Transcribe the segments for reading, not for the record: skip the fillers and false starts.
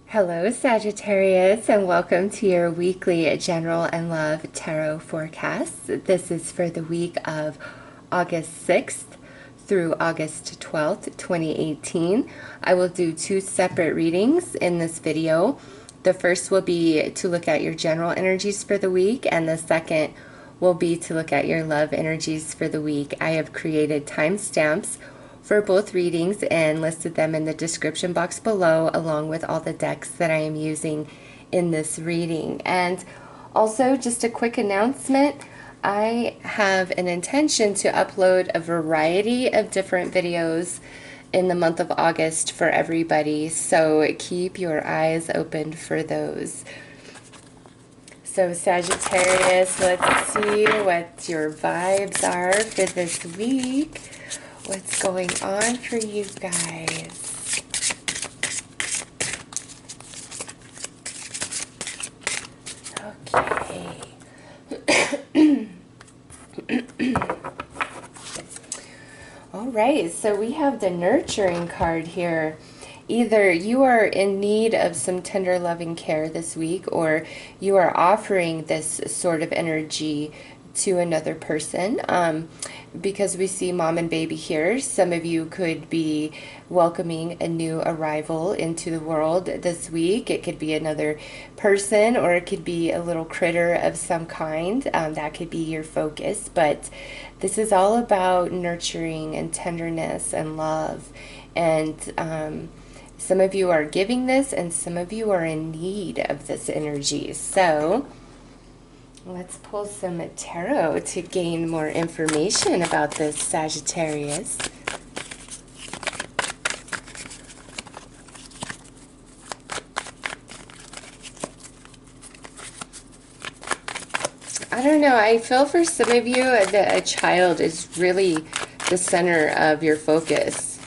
Hello, Sagittarius, and welcome to your weekly General and Love Tarot forecast. This is for the week of August 6th through August 12th, 2018. I will do two separate readings in this video. The first will be to look at your general energies for the week, and the second will be to look at your love energies for the week. I have created timestamps for both readings and listed them in the description box below, along with all the decks that I am using in this reading. And also, just a quick announcement, I have an intention to upload a variety of different videos in the month of August for everybody, so keep your eyes open for those. So Sagittarius, let's see what your vibes are for this week. What's going on for you guys? Okay. All right, so we have the nurturing card here. Either you are in need of some tender loving care this week, or you are offering this sort of energy to another person, because we see mom and baby here. Some of you could be welcoming a new arrival into the world this week. It could be another person, or it could be a little critter of some kind. That could be your focus, but this is all about nurturing and tenderness and love. And some of you are giving this, and some of you are in need of this energy. So let's pull some tarot to gain more information about this, Sagittarius. I don't know, I feel for some of you that a child is really the center of your focus.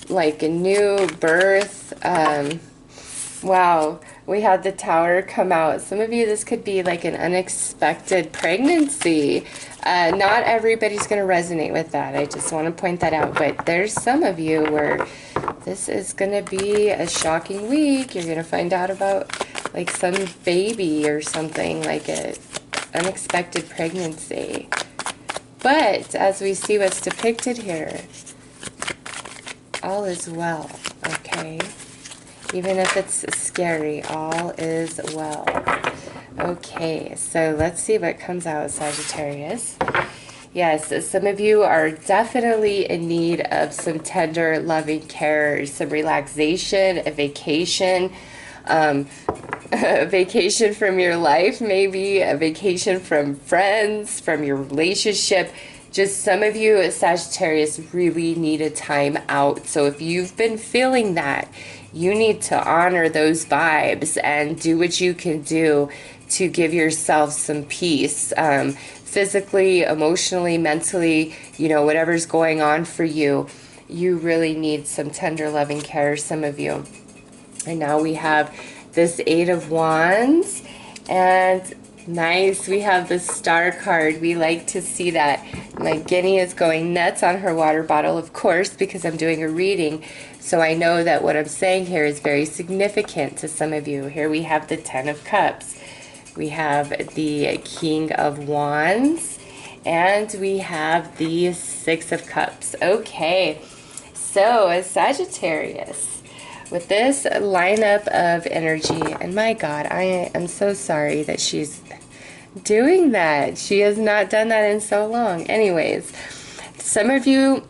Like a new birth. Wow, we had the Tower come out. Some of you, this could be like an unexpected pregnancy. Not everybody's going to resonate with that. I just want to point that out. But there's some of you where this is going to be a shocking week. You're going to find out about like some baby or something, like an unexpected pregnancy. But as we see what's depicted here, all is well, okay? Even if it's scary, all is well. Okay, so let's see what comes out, Sagittarius. Yes, some of you are definitely in need of some tender, loving care, some relaxation, a vacation from your life, maybe a vacation from friends, from your relationship. Just some of you, Sagittarius, really need a time out. So if you've been feeling that, you need to honor those vibes and do what you can do to give yourself some peace, physically, emotionally, mentally, you know, whatever's going on for you. You really need some tender loving care, some of you. And now we have this Eight of Wands, and nice, we have the Star card. We like to see that. My guinea is going nuts on her water bottle, of course, because I'm doing a reading. So I know that what I'm saying here is very significant to some of you. Here we have the Ten of Cups. We have the King of Wands. And we have the Six of Cups. Okay, so as Sagittarius, with this lineup of energy, and my God, I am so sorry that she's doing that. She has not done that in so long. Anyways, some of you,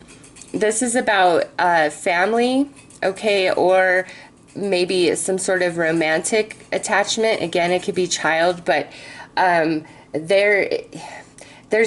this is about family, okay, or maybe some sort of romantic attachment. Again, it could be child, but there's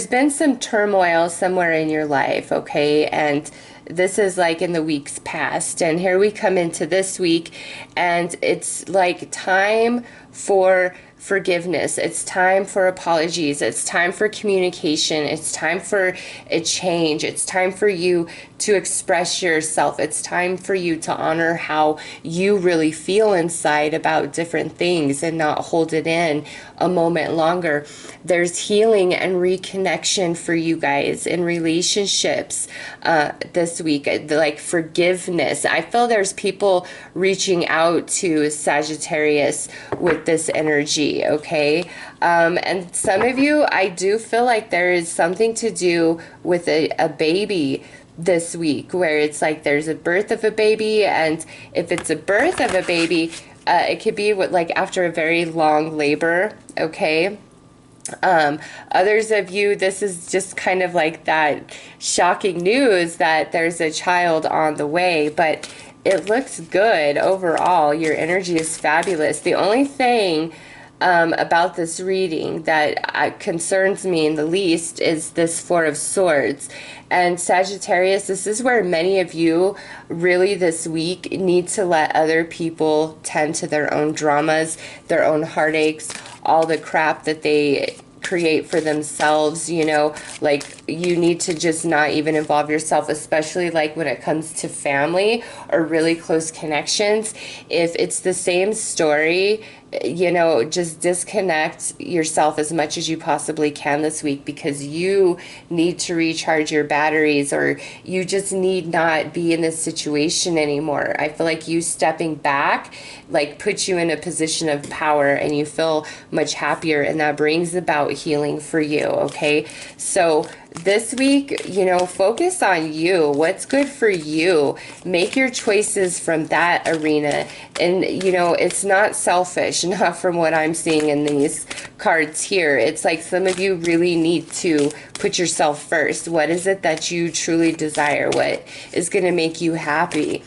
been some turmoil somewhere in your life, okay, and this is like in the weeks past, and here we come into this week, and it's like time for forgiveness. It's time for apologies. It's time for communication. It's time for a change. It's time for you to express yourself. It's time for you to honor how you really feel inside about different things and not hold it in a moment longer. There's healing and reconnection for you guys in relationships this week, like forgiveness. I feel there's people reaching out to Sagittarius with this energy, okay? And some of you, I do feel like there is something to do with a baby this week, where it's like there's a birth of a baby, and if it's a birth of a baby, it could be like after a very long labor, okay? Others of you, this is just kind of like that shocking news that there's a child on the way, but it looks good overall. Your energy is fabulous. The only thing about this reading that concerns me in the least is this Four of Swords. And Sagittarius, this is where many of you really this week need to let other people tend to their own dramas, their own heartaches, all the crap that they create for themselves, you know, like you need to just not even involve yourself, especially like when it comes to family or really close connections. If it's the same story, you know, just disconnect yourself as much as you possibly can this week, because you need to recharge your batteries, or you just need not be in this situation anymore. I feel like you stepping back like puts you in a position of power, and you feel much happier, and that brings about healing for you, okay? So this week, you know, focus on you. What's good for you? Make your choices from that arena. And, you know, it's not selfish, not from what I'm seeing in these cards here. It's like some of you really need to put yourself first. What is it that you truly desire? What is going to make you happy?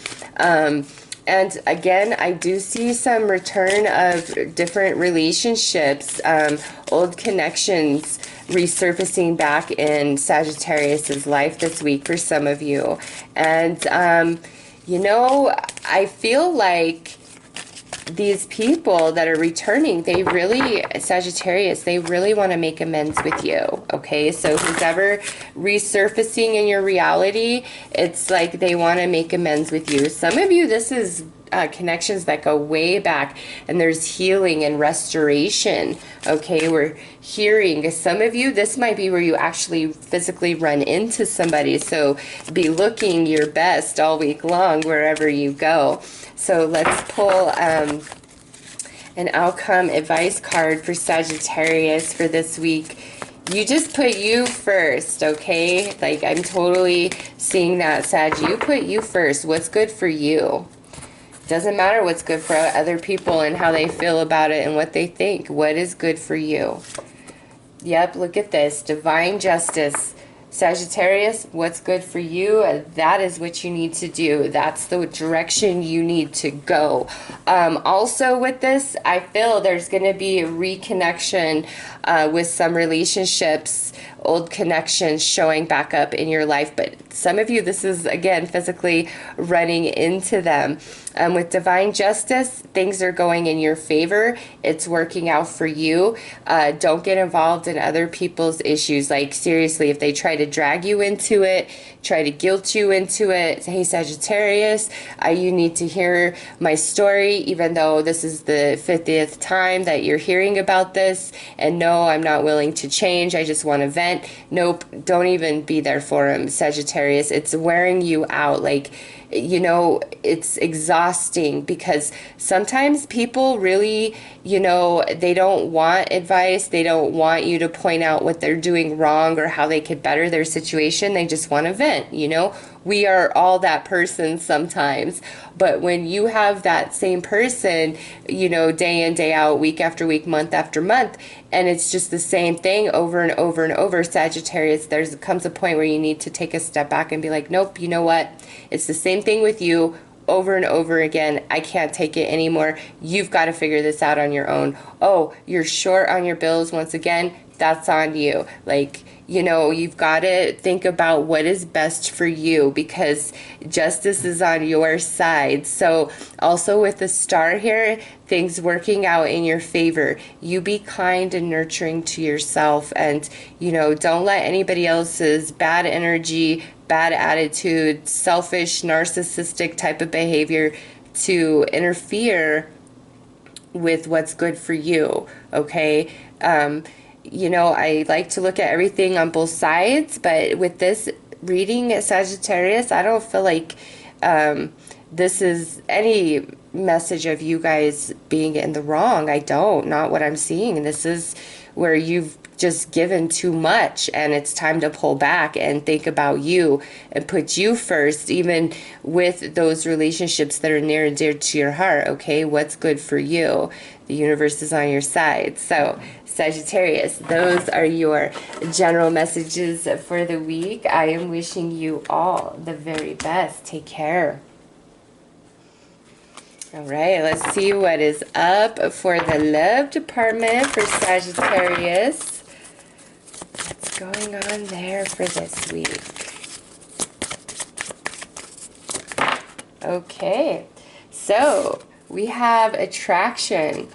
And again, I do see some return of different relationships, old connections resurfacing back in Sagittarius's life this week for some of you. And, you know, I feel like these people that are returning, they really, Sagittarius, they really want to make amends with you, okay? So who's ever resurfacing in your reality, it's like they want to make amends with you. Some of you, this is connections that go way back, and there's healing and restoration, okay? We're hearing, some of you, this might be where you actually physically run into somebody, so be looking your best all week long wherever you go. So let's pull an outcome advice card for Sagittarius for this week. You just put you first, okay? Like, I'm totally seeing that, Sag. You put you first. What's good for you? Doesn't matter what's good for other people and how they feel about it and what they think. What is good for you? Yep, look at this. Divine justice. Sagittarius, what's good for you? That is what you need to do. That's the direction you need to go. Also with this, I feel there's going to be a reconnection with some relationships, old connections showing back up in your life. But some of you, this is, again, physically running into them. With divine justice, things are going in your favor. It's working out for you. Don't get involved in other people's issues. Like, seriously, if they try to drag you into it, try to guilt you into it, hey, Sagittarius, you need to hear my story, even though this is the 50th time that you're hearing about this. And no, I'm not willing to change. I just want to vent. Nope, don't even be there for him, Sagittarius. It's wearing you out. Like, you know, it's exhausting, because sometimes people really, you know, they don't want advice. They don't want you to point out what they're doing wrong or how they could better their situation. They just want to vent, you know. We are all that person sometimes. But when you have that same person, you know, day in, day out, week after week, month after month, and it's just the same thing over and over and over, Sagittarius, comes a point where you need to take a step back and be like, nope, you know what? It's the same thing with you over and over again. I can't take it anymore. You've got to figure this out on your own. Oh, you're short on your bills once again. that's on you. Like, you know, you've got to think about what is best for you, because justice is on your side. So also with the star here, things working out in your favor. You be kind and nurturing to yourself, and, you know, don't let anybody else's bad energy, bad attitude, selfish, narcissistic type of behavior to interfere with what's good for you, okay? You know, I like to look at everything on both sides, but with this reading, Sagittarius, I don't feel like this is any message of you guys being in the wrong. I don't, not what I'm seeing. This is where you've just given too much, and it's time to pull back and think about you and put you first, even with those relationships that are near and dear to your heart, okay? What's good for you? The universe is on your side. So, Sagittarius, those are your general messages for the week. I am wishing you all the very best. Take care. All right, let's see what is up for the love department for Sagittarius. What's going on there for this week? Okay, so we have attraction.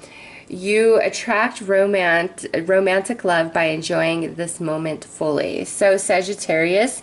You attract romantic love by enjoying this moment fully. So Sagittarius,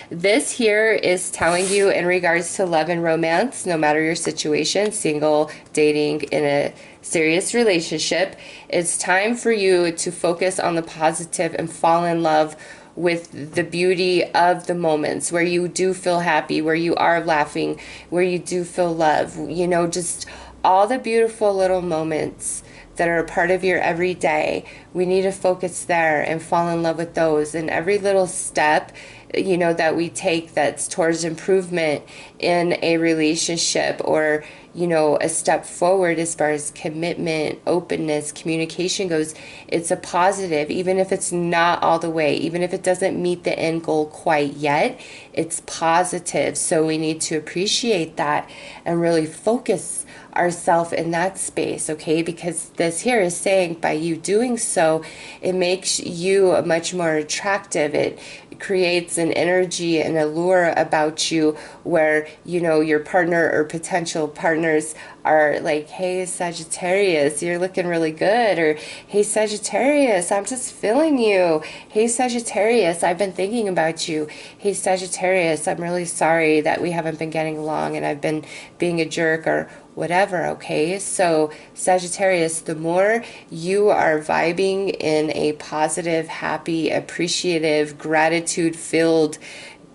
this here is telling you in regards to love and romance, no matter your situation, single, dating, in a serious relationship, it's time for you to focus on the positive and fall in love with the beauty of the moments where you do feel happy, where you are laughing, where you do feel love. You know, just all the beautiful little moments that are a part of your everyday. We need to focus there and fall in love with those. And every little step, you know, that we take that's towards improvement in a relationship, or, you know, a step forward as far as commitment, openness, communication goes, it's a positive, even if it's not all the way, even if it doesn't meet the end goal quite yet, it's positive. So we need to appreciate that and really focus ourselves in that space, okay? Because this here is saying by you doing so, it makes you much more attractive. It creates an energy and allure about you where, you know, your partner or potential partners are like, hey, Sagittarius, you're looking really good. Or, hey, Sagittarius, I'm just feeling you. Hey, Sagittarius, I've been thinking about you. Hey, Sagittarius, I'm really sorry that we haven't been getting along and I've been being a jerk, or whatever, okay? So Sagittarius, the more you are vibing in a positive, happy, appreciative, gratitude-filled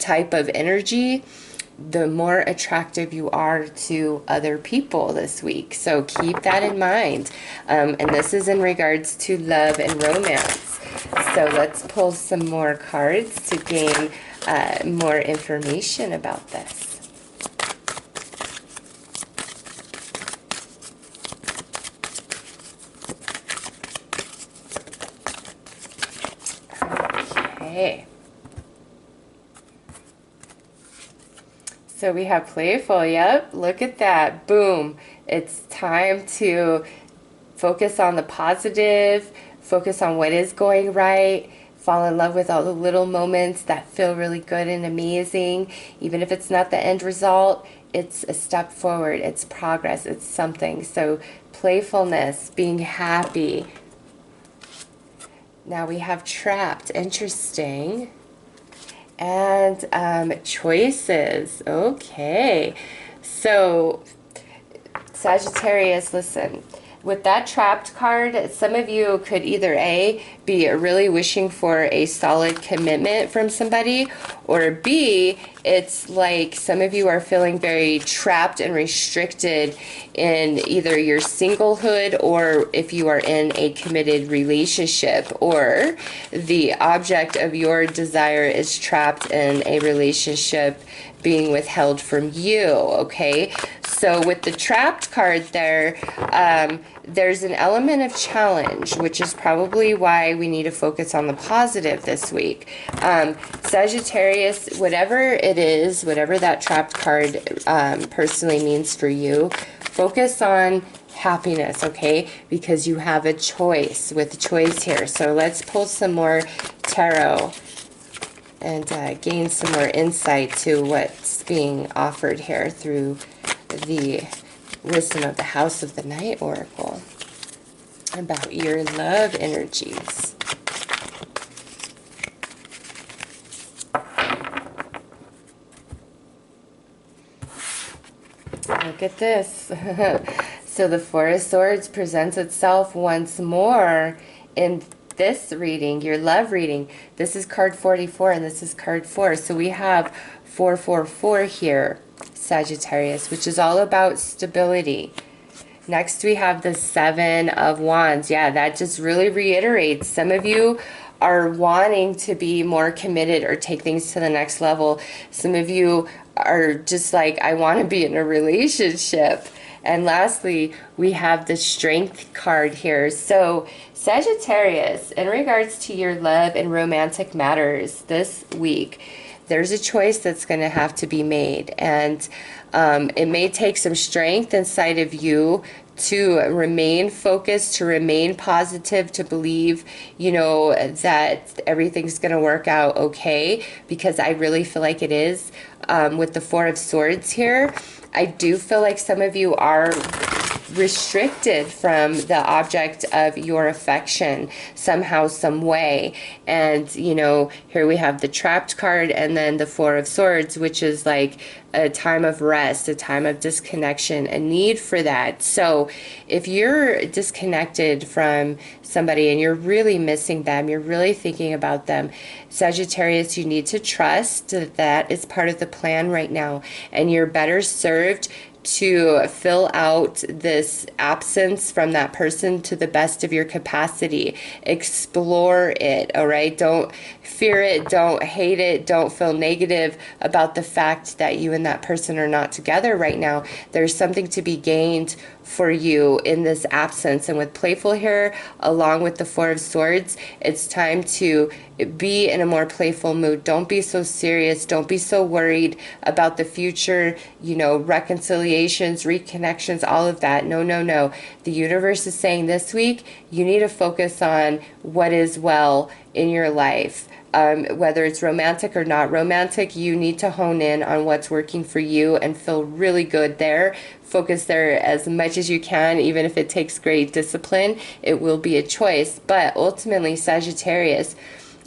type of energy, the more attractive you are to other people this week. So keep that in mind. And this is in regards to love and romance. So let's pull some more cards to gain more information about this. Okay. So we have playful, yep, look at that, boom. It's time to focus on the positive, focus on what is going right, fall in love with all the little moments that feel really good and amazing. Even if it's not the end result, it's a step forward, it's progress, it's something. So playfulness, being happy. Now we have trapped, interesting. And choices. Okay. So Sagittarius, listen. With that trapped card, some of you could either A, be really wishing for a solid commitment from somebody, or B, it's like some of you are feeling very trapped and restricted in either your singlehood, or if you are in a committed relationship, or the object of your desire is trapped in a relationship being withheld from you, okay? So with the trapped card there, there's an element of challenge, which is probably why we need to focus on the positive this week. Sagittarius, whatever it is, whatever that trapped card personally means for you, Focus on happiness, okay? Because you have a choice with choice here. So let's pull some more tarot and gain some more insight to what's being offered here through the wisdom of the House of the Night Oracle about your love energies. Look at this. So the Four of Swords presents itself once more in this reading, your love reading. This is card 44 and this is card 4. So we have 444 here, Sagittarius, which is all about stability. Next we have the Seven of Wands. Yeah, that just really reiterates. Some of you are wanting to be more committed or take things to the next level. Some of you are just like, I want to be in a relationship. And lastly, we have the Strength card here. So Sagittarius, in regards to your love and romantic matters this week, there's a choice that's going to have to be made. And it may take some strength inside of you to remain focused, to remain positive, to believe, you know, that everything's going to work out okay, because I really feel like it is. With the Four of Swords here, I do feel like some of you are restricted from the object of your affection somehow, some way. And, you know, here we have the Trapped card and then the Four of Swords, which is like a time of rest, a time of disconnection, a need for that. So if you're disconnected from somebody and you're really missing them, you're really thinking about them, Sagittarius, you need to trust that that is part of the plan right now, and you're better served to fill out this absence from that person to the best of your capacity. Explore it, all right? Don't fear it, don't hate it, don't feel negative about the fact that you and that person are not together right now. There's something to be gained for you in this absence. And with playful here, along with the Four of Swords, it's time to be in a more playful mood. Don't be so serious. Don't be so worried about the future, you know, reconciliations, reconnections, all of that. No, no, no. The universe is saying this week, you need to focus on what is well in your life. Whether it's romantic or not romantic, you need to hone in on what's working for you and feel really good there. Focus there as much as you can, even if it takes great discipline. It will be a choice. But ultimately, Sagittarius,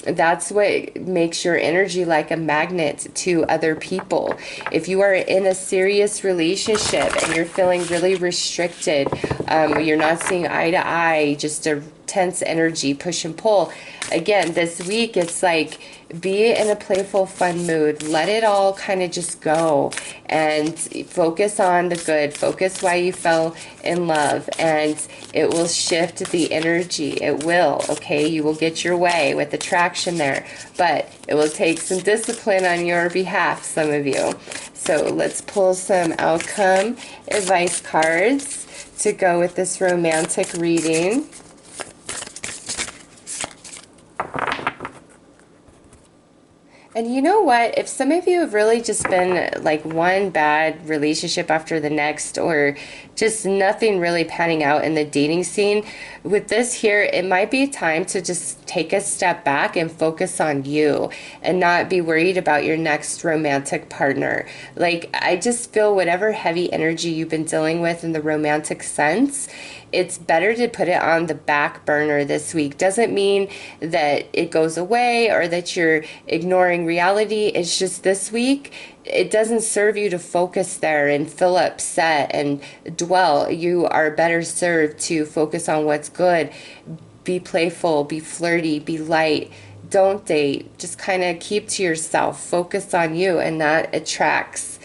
that's what makes your energy like a magnet to other people. If you are in a serious relationship and you're feeling really restricted, you're not seeing eye to eye, just a tense energy, push and pull. Again, this week, it's like, be in a playful, fun mood. Let it all kind of just go and focus on the good. Focus why you fell in love, and it will shift the energy. It will, okay? You will get your way with attraction there, but it will take some discipline on your behalf, some of you. So let's pull some outcome advice cards to go with this romantic reading. And you know what? If some of you have really just been like one bad relationship after the next, or just nothing really panning out in the dating scene, with this here, it might be time to just take a step back and focus on you and not be worried about your next romantic partner. Like, I just feel whatever heavy energy you've been dealing with in the romantic sense, it's better to put it on the back burner this week. Doesn't mean that it goes away or that you're ignoring reality. It's just this week, it doesn't serve you to focus there and feel upset and dwell. You are better served to focus on what's good. Be playful, be flirty, be light. Don't date. Just kind of keep to yourself. Focus on you, and that attracts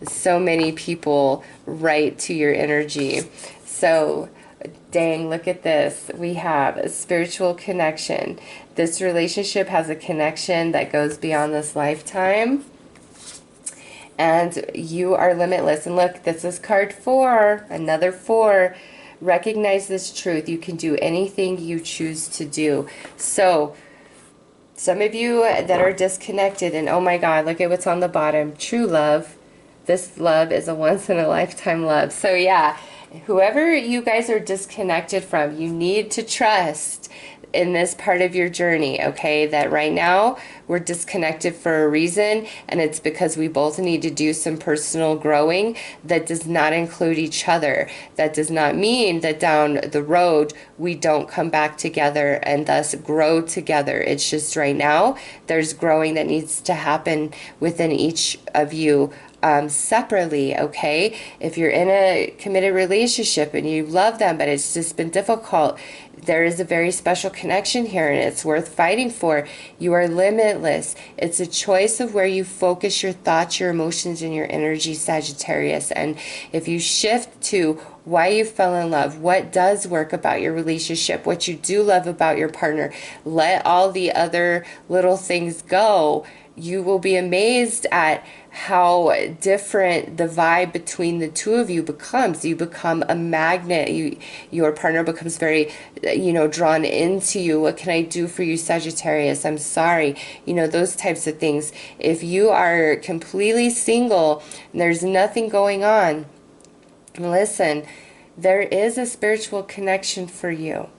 so many people right to your energy. So, dang, look at this. We have a spiritual connection. This relationship has a connection that goes beyond this lifetime. And you are limitless. And look, this is card 4, another 4. Recognize this truth. You can do anything you choose to do. So, some of you that are disconnected, and oh my God, look at what's on the bottom. True love, this love is a once-in-a-lifetime love. So yeah, whoever you guys are disconnected from, you need to trust in this part of your journey, okay? That right now we're disconnected for a reason, and it's because we both need to do some personal growing that does not include each other. That does not mean that down the road we don't come back together and thus grow together. It's just right now there's growing that needs to happen within each of you separately, okay? If you're in a committed relationship and you love them, but it's just been difficult, there is a very special connection here, and it's worth fighting for. You are limitless. It's a choice of where you focus your thoughts, your emotions, and your energy, Sagittarius. And if you shift to why you fell in love, what does work about your relationship, what you do love about your partner, let all the other little things go. You will be amazed at how different the vibe between the two of you becomes. You become a magnet. Your partner becomes very, drawn into you. What can I do for you, Sagittarius? I'm sorry. Those types of things. If you are completely single and there's nothing going on, listen, there is a spiritual connection for you.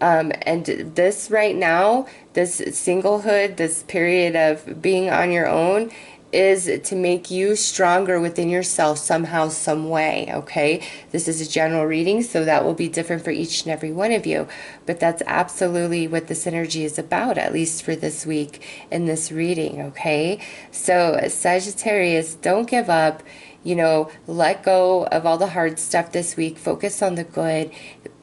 And this right now, this singlehood, this period of being on your own, is to make you stronger within yourself somehow, some way, okay? This is a general reading, so that will be different for each and every one of you. But that's absolutely what this energy is about, at least for this week in this reading, okay? So Sagittarius, don't give up. Let go of all the hard stuff this week. Focus on the good.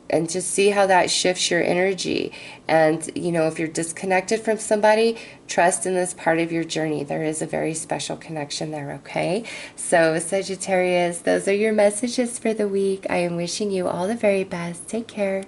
And just see how that shifts your energy. And, if you're disconnected from somebody, trust in this part of your journey. There is a very special connection there, okay? So, Sagittarius, those are your messages for the week. I am wishing you all the very best. Take care.